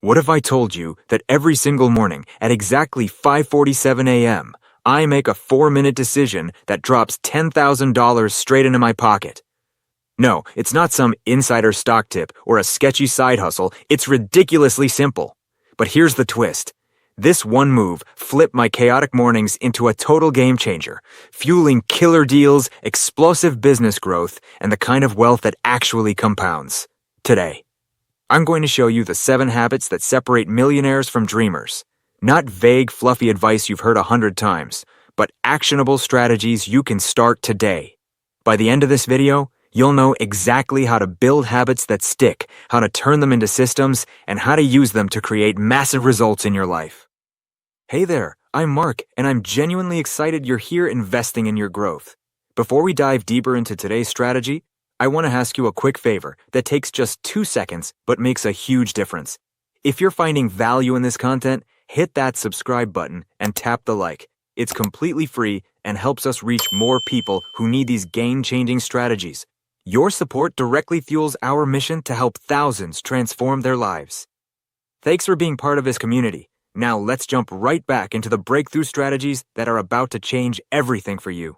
What if I told you that every single morning at exactly 5:47 a.m., I make a 4-minute decision that drops $10,000 straight into my pocket? No, it's not some insider stock tip or a sketchy side hustle. It's ridiculously simple. But here's the twist. This one move flipped my chaotic mornings into a total game changer, fueling killer deals, explosive business growth, and the kind of wealth that actually compounds. Today, I'm going to show you the 7 habits that separate millionaires from dreamers. Not vague, fluffy advice you've heard 100 times, but actionable strategies you can start today. By the end of this video, you'll know exactly how to build habits that stick, how to turn them into systems, and how to use them to create massive results in your life. Hey there, I'm Mark, and I'm genuinely excited you're here investing in your growth. Before we dive deeper into today's strategy, I want to ask you a quick favor that takes just 2 seconds but makes a huge difference. If you're finding value in this content, hit that subscribe button and tap the like. It's completely free and helps us reach more people who need these game-changing strategies. Your support directly fuels our mission to help thousands transform their lives. Thanks for being part of this community. Now let's jump right back into the breakthrough strategies that are about to change everything for you.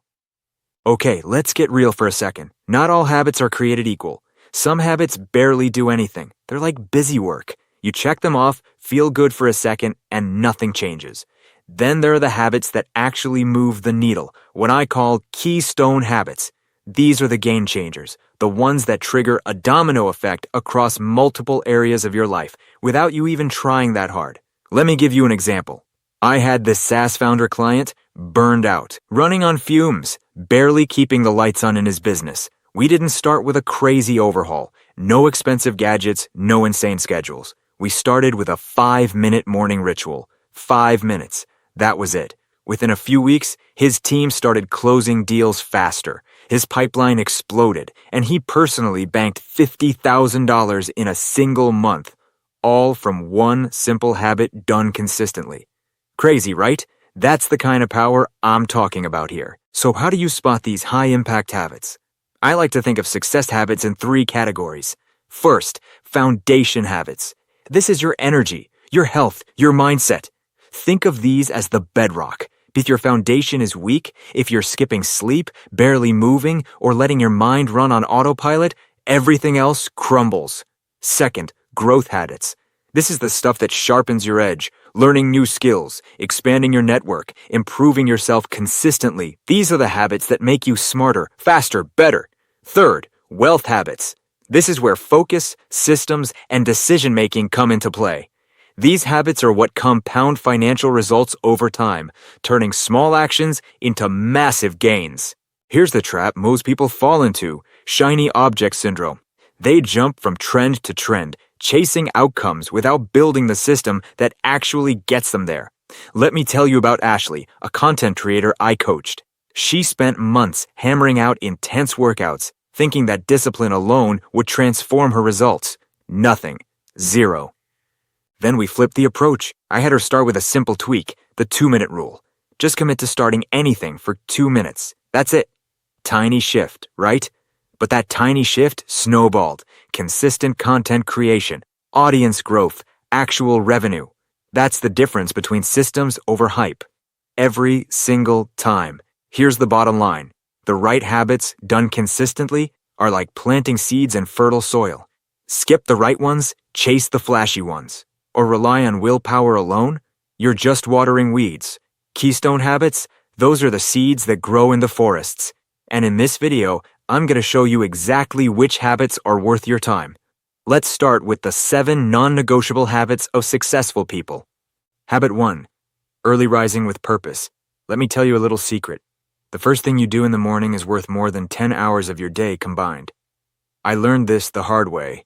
Okay, let's get real for a second. Not all habits are created equal. Some habits barely do anything. They're like busy work. You check them off, feel good for a second, and nothing changes. Then there are the habits that actually move the needle, what I call keystone habits. These are the game changers, the ones that trigger a domino effect across multiple areas of your life without you even trying that hard. Let me give you an example. I had this SaaS founder client burned out, running on fumes, barely keeping the lights on in his business. We didn't start with a crazy overhaul, no expensive gadgets, no insane schedules. We started with a 5-minute morning ritual. 5 minutes. That was it. Within a few weeks, his team started closing deals faster. His pipeline exploded, and he personally banked $50,000 in a single month, all from one simple habit done consistently. Crazy, right? That's the kind of power I'm talking about here. So how do you spot these high-impact habits? I like to think of success habits in 3 categories. First, foundation habits. This is your energy, your health, your mindset. Think of these as the bedrock. If your foundation is weak, if you're skipping sleep, barely moving, or letting your mind run on autopilot, everything else crumbles. Second, growth habits. This is the stuff that sharpens your edge, learning new skills, expanding your network, improving yourself consistently. These are the habits that make you smarter, faster, better. Third, wealth habits. This is where focus, systems, and decision-making come into play. These habits are what compound financial results over time, turning small actions into massive gains. Here's the trap most people fall into: shiny object syndrome. They jump from trend to trend, chasing outcomes without building the system that actually gets them there. Let me tell you about Ashley, a content creator I coached. She spent months hammering out intense workouts, thinking that discipline alone would transform her results. Nothing. Zero. Then we flipped the approach. I had her start with a simple tweak, the 2-minute rule. Just commit to starting anything for 2 minutes. That's it. Tiny shift, right? But that tiny shift snowballed. Consistent content creation, audience growth, actual revenue. That's the difference between systems over hype. Every single time. Here's the bottom line. The right habits, done consistently, are like planting seeds in fertile soil. Skip the right ones, chase the flashy ones. Or rely on willpower alone, you're just watering weeds. Keystone habits, those are the seeds that grow in the forests. And in this video, I'm going to show you exactly which habits are worth your time. Let's start with the 7 non-negotiable habits of successful people. Habit 1. Early rising with purpose. Let me tell you a little secret. The first thing you do in the morning is worth more than 10 hours of your day combined. I learned this the hard way.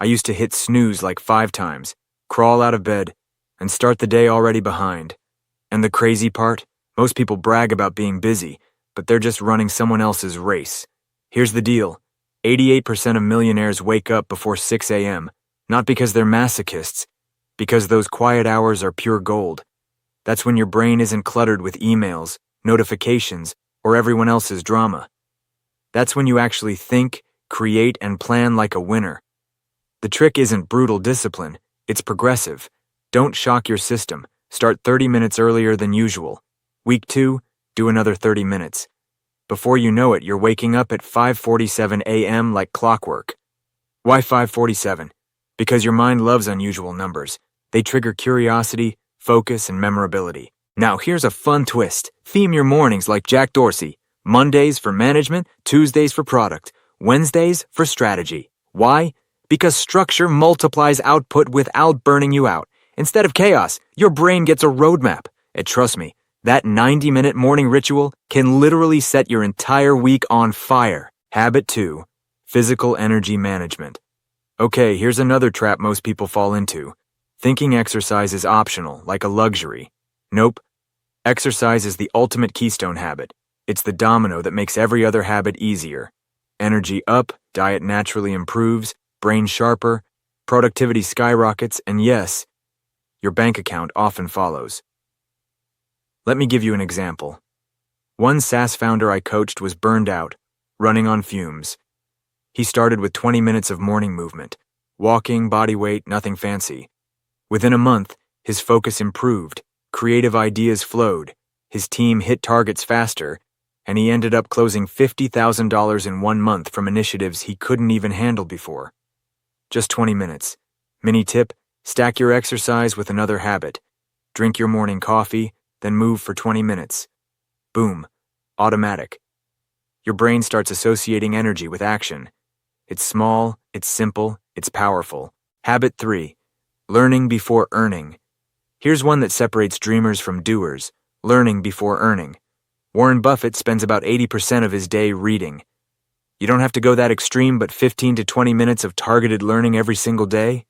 I used to hit snooze like 5 times. Crawl out of bed, and start the day already behind. And the crazy part? Most people brag about being busy, but they're just running someone else's race. Here's the deal. 88% of millionaires wake up before 6 a.m., not because they're masochists, because those quiet hours are pure gold. That's when your brain isn't cluttered with emails, notifications, or everyone else's drama. That's when you actually think, create, and plan like a winner. The trick isn't brutal discipline. It's progressive. Don't shock your system. Start 30 minutes earlier than usual. Week 2, do another 30 minutes. Before you know it, you're waking up at 5:47 a.m. like clockwork. Why 5:47? Because your mind loves unusual numbers. They trigger curiosity, focus, and memorability. Now here's a fun twist. Theme your mornings like Jack Dorsey. Mondays for management, Tuesdays for product, Wednesdays for strategy. Why? Because structure multiplies output without burning you out. Instead of chaos, your brain gets a roadmap. And trust me, that 90-minute morning ritual can literally set your entire week on fire. Habit 2, physical energy management. Okay, here's another trap most people fall into. Thinking exercise is optional, like a luxury. Nope. Exercise is the ultimate keystone habit. It's the domino that makes every other habit easier. Energy up, diet naturally improves, brain sharper, productivity skyrockets, and yes, your bank account often follows. Let me give you an example. One SaaS founder I coached was burned out, running on fumes. He started with 20 minutes of morning movement, walking, body weight, nothing fancy. Within a month, his focus improved, creative ideas flowed, his team hit targets faster, and he ended up closing $50,000 in 1 month from initiatives he couldn't even handle before. Just 20 minutes. Mini tip, stack your exercise with another habit. Drink your morning coffee, then move for 20 minutes. Boom. Automatic. Your brain starts associating energy with action. It's small, it's simple, it's powerful. Habit 3. Learning before earning. Here's one that separates dreamers from doers. Learning before earning. Warren Buffett spends about 80% of his day reading. You don't have to go that extreme, but 15 to 20 minutes of targeted learning every single day?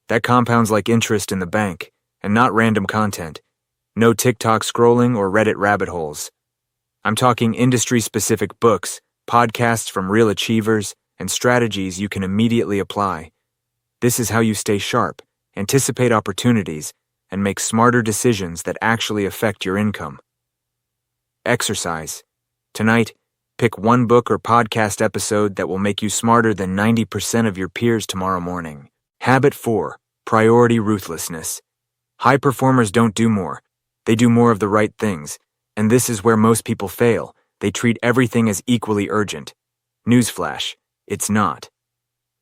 That compounds like interest in the bank, and not random content. No TikTok scrolling or Reddit rabbit holes. I'm talking industry-specific books, podcasts from real achievers, and strategies you can immediately apply. This is how you stay sharp, anticipate opportunities, and make smarter decisions that actually affect your income. Exercise. Tonight, pick one book or podcast episode that will make you smarter than 90% of your peers tomorrow morning. Habit 4. Priority ruthlessness. High performers don't do more. They do more of the right things, and this is where most people fail. They treat everything as equally urgent. Newsflash, it's not.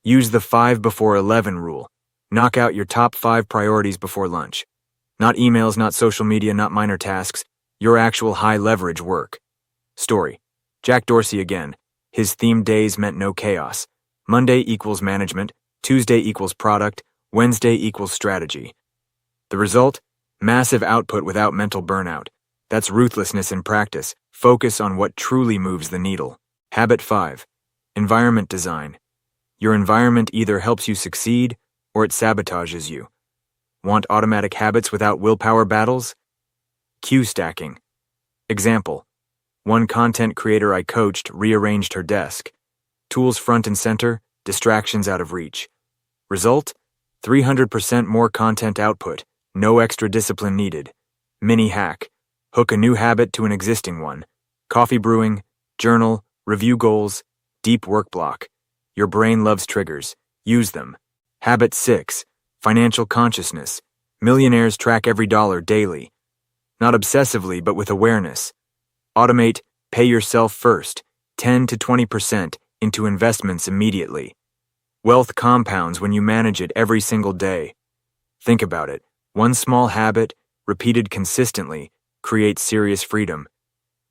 Use the 5 before 11 rule. Knock out your top 5 priorities before lunch. Not emails, not social media, not minor tasks. Your actual high-leverage work. Story. Jack Dorsey again. His themed days meant no chaos. Monday equals management, Tuesday equals product, Wednesday equals strategy. The result? Massive output without mental burnout. That's ruthlessness in practice. Focus on what truly moves the needle. Habit 5. Environment design. Your environment either helps you succeed or it sabotages you. Want automatic habits without willpower battles? Cue stacking. Example. One content creator I coached rearranged her desk. Tools front and center, distractions out of reach. Result? 300% more content output, no extra discipline needed. Mini hack. Hook a new habit to an existing one. Coffee brewing, journal, review goals, deep work block. Your brain loves triggers. Use them. Habit 6. Financial consciousness. Millionaires track every dollar daily. Not obsessively, but with awareness. Automate, pay yourself first, 10 to 20% into investments immediately. Wealth compounds when you manage it every single day. Think about it. One small habit, repeated consistently, creates serious freedom.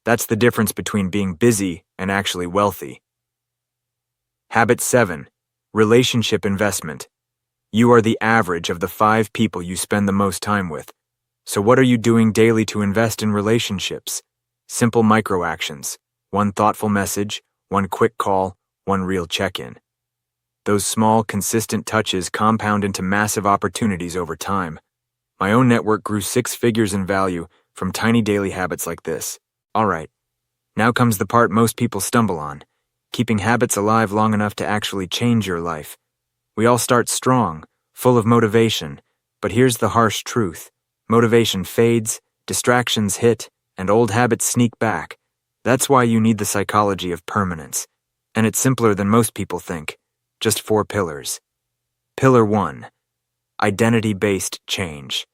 That's the difference between being busy and actually wealthy. Habit 7. Relationship investment. You are the average of the 5 people you spend the most time with. So what are you doing daily to invest in relationships? Simple micro actions. One thoughtful message, one quick call, one real check-in. Those small, consistent touches compound into massive opportunities over time. My own network grew 6 figures in value from tiny daily habits like this. All right, now comes the part most people stumble on. Keeping habits alive long enough to actually change your life. We all start strong, full of motivation, but here's the harsh truth. Motivation fades, distractions hit, and old habits sneak back. That's why you need the psychology of permanence. And it's simpler than most people think. Just 4 pillars. Pillar 1. identity-based change.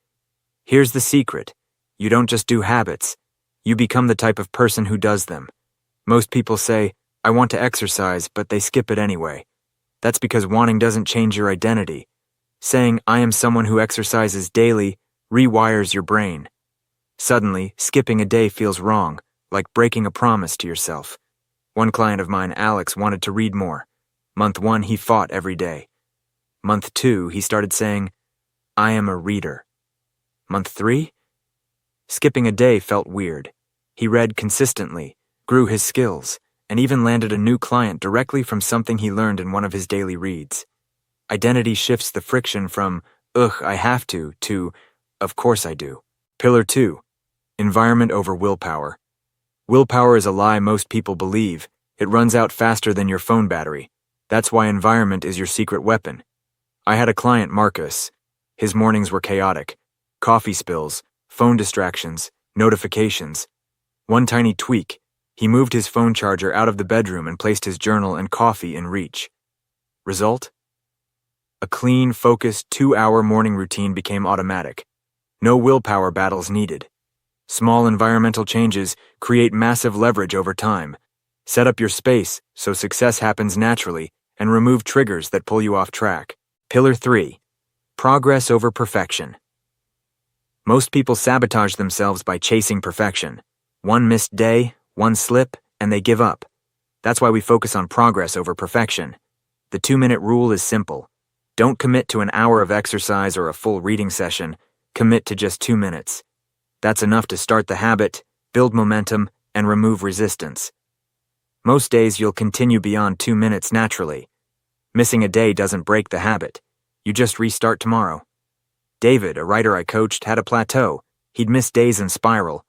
Here's the secret. You don't just do habits. You become the type of person who does them. Most people say, I want to exercise, but they skip it anyway. That's because wanting doesn't change your identity. Saying, I am someone who exercises daily, rewires your brain. Suddenly, skipping a day feels wrong, like breaking a promise to yourself. One client of mine, Alex, wanted to read more. Month 1, he fought every day. Month 2, he started saying, I am a reader. Month 3? Skipping a day felt weird. He read consistently, grew his skills, and even landed a new client directly from something he learned in one of his daily reads. Identity shifts the friction from, I have to, of course I do. Pillar 2. Environment over willpower. Willpower is a lie most people believe. It runs out faster than your phone battery. That's why environment is your secret weapon. I had a client, Marcus. His mornings were chaotic. Coffee spills, phone distractions, notifications. One tiny tweak. He moved his phone charger out of the bedroom and placed his journal and coffee in reach. Result? A clean, focused, 2-hour morning routine became automatic. No willpower battles needed. Small environmental changes create massive leverage over time. Set up your space so success happens naturally and remove triggers that pull you off track. Pillar 3. Progress over perfection. Most people sabotage themselves by chasing perfection. One missed day, one slip, and they give up. That's why we focus on progress over perfection. The 2-minute rule is simple. Don't commit to an hour of exercise or a full reading session. Commit to just 2 minutes. That's enough to start the habit, build momentum, and remove resistance. Most days you'll continue beyond 2 minutes naturally. Missing a day doesn't break the habit. You just restart tomorrow. David, a writer I coached, had a plateau. He'd miss days and spiral.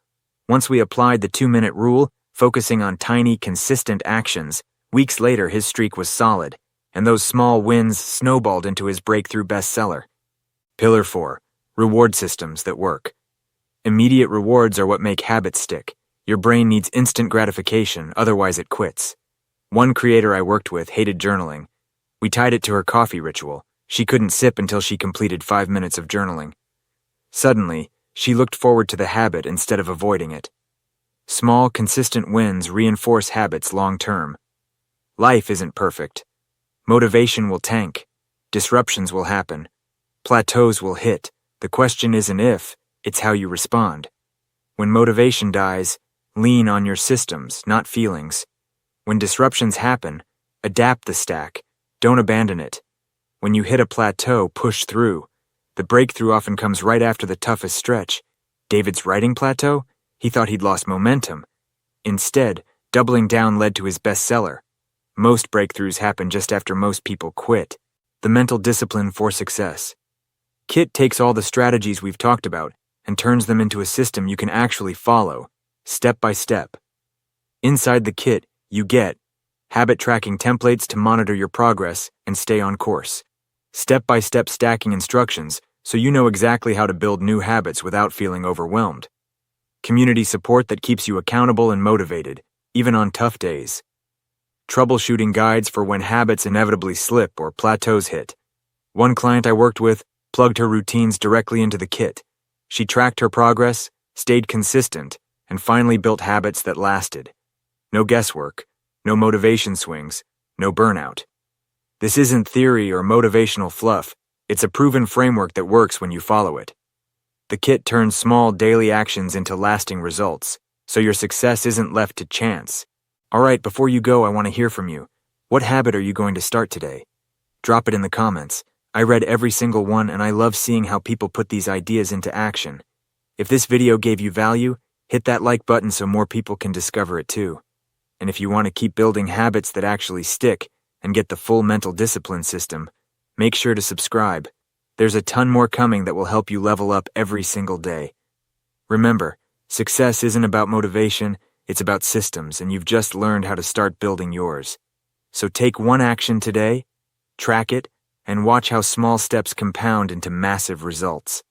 Once we applied the 2-minute rule, focusing on tiny, consistent actions, weeks later his streak was solid, and those small wins snowballed into his breakthrough bestseller. Pillar 4. Reward systems that work. Immediate rewards are what make habits stick. Your brain needs instant gratification, otherwise it quits. One creator I worked with hated journaling. We tied it to her coffee ritual. She couldn't sip until she completed 5 minutes of journaling. Suddenly, she looked forward to the habit instead of avoiding it. Small, consistent wins reinforce habits long-term. Life isn't perfect. Motivation will tank. Disruptions will happen. Plateaus will hit. The question isn't if, it's how you respond. When motivation dies, lean on your systems, not feelings. When disruptions happen, adapt the stack. Don't abandon it. When you hit a plateau, push through. The breakthrough often comes right after the toughest stretch. David's writing plateau? He thought he'd lost momentum. Instead, doubling down led to his bestseller. Most breakthroughs happen just after most people quit. The mental discipline for success. Kit takes all the strategies we've talked about and turns them into a system you can actually follow, step by step. Inside the kit, you get habit tracking templates to monitor your progress and stay on course. Step-by-step stacking instructions so you know exactly how to build new habits without feeling overwhelmed. Community support that keeps you accountable and motivated, even on tough days. Troubleshooting guides for when habits inevitably slip or plateaus hit. One client I worked with plugged her routines directly into the kit. She tracked her progress, stayed consistent, and finally built habits that lasted. No guesswork, no motivation swings, no burnout. This isn't theory or motivational fluff. It's a proven framework that works when you follow it. The kit turns small daily actions into lasting results, so your success isn't left to chance. All right, before you go, I want to hear from you. What habit are you going to start today? Drop it in the comments. I read every single one, and I love seeing how people put these ideas into action. If this video gave you value, hit that like button so more people can discover it too. And if you want to keep building habits that actually stick and get the full mental discipline system, make sure to subscribe. There's a ton more coming that will help you level up every single day. Remember, success isn't about motivation, it's about systems, and you've just learned how to start building yours. So take one action today, track it, and watch how small steps compound into massive results.